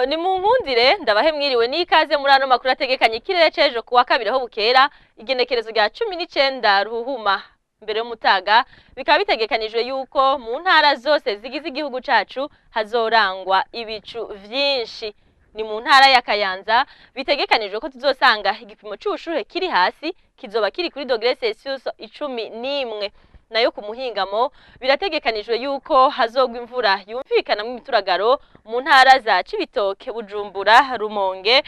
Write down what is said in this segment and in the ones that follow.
Ni mu nkundire ndabahe mwiriwe n'ikaze muri ano makuru ategekanye ikirere cejo kuwa kabiri aho bukera igenekerezo rya 19 ruhuhuma mbere y'umutaga bikaba bitegekanijwe yuko mu ntara zose zigize igihugu cacu hazorangwa ibicu vyinshi. Ni mu ntara ya Kayanza bitegekanijwe ko tuzosanga igipimo c'ubushuhe kiri hasi kizoba kiri kuri °C 11. Nayo ku muhingamo birategekanijwe yuko hazogwa imvura yumvikana mu mituragaro mu ntara za Cibitoke, Bujumbura, Rumonge,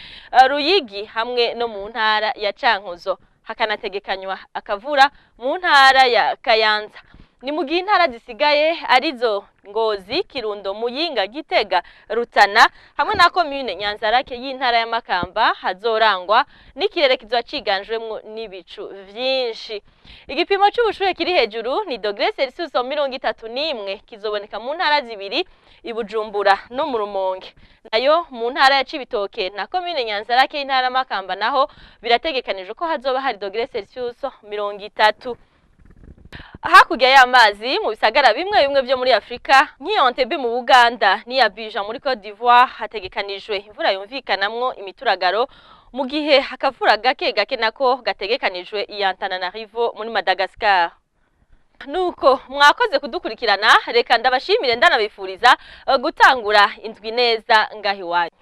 Ruyigi hamwe no mu ntara ya Cankuzo. Hakanategekanywa akavura mu ntara ya Kayanza. Ni mu gihe intara zisigaye arizo Ngozi, Kirundo, Muyinga, Gitega, Rutana hamwe na commune Nyanzarake y'intara ya Makamba hazorangwa n'ikirere kizoba ciganjwemwo n'ibicu vyinshi. Igipimo c'ubushuhe kiri hejuru ni °C 31 kizoboneka mu ntara zibiri, Ibujumbura no mu Rumonge. Nayo mu ntara ya Cibitoke na commune Nyanzarake y'intara ya Makamba naho birategekanijwe ko hazoba hari °C 30. Hakurya y'amazi mu bisagara bimwe bimwe byo muri Afrika nk'Entebbe mu Buganda ni Abidjan muri Côte d'Ivoire hategekanijwe imvura yumvikanamwo imituragaro mu gihe hakavura gake gake nako gategekanijwe i Antananarivo muri Madagascar. Nuko mwakoze kudukurikirana, reka ndabashimire ndanabifuriza gutangura indwi neza ngahi wanyu.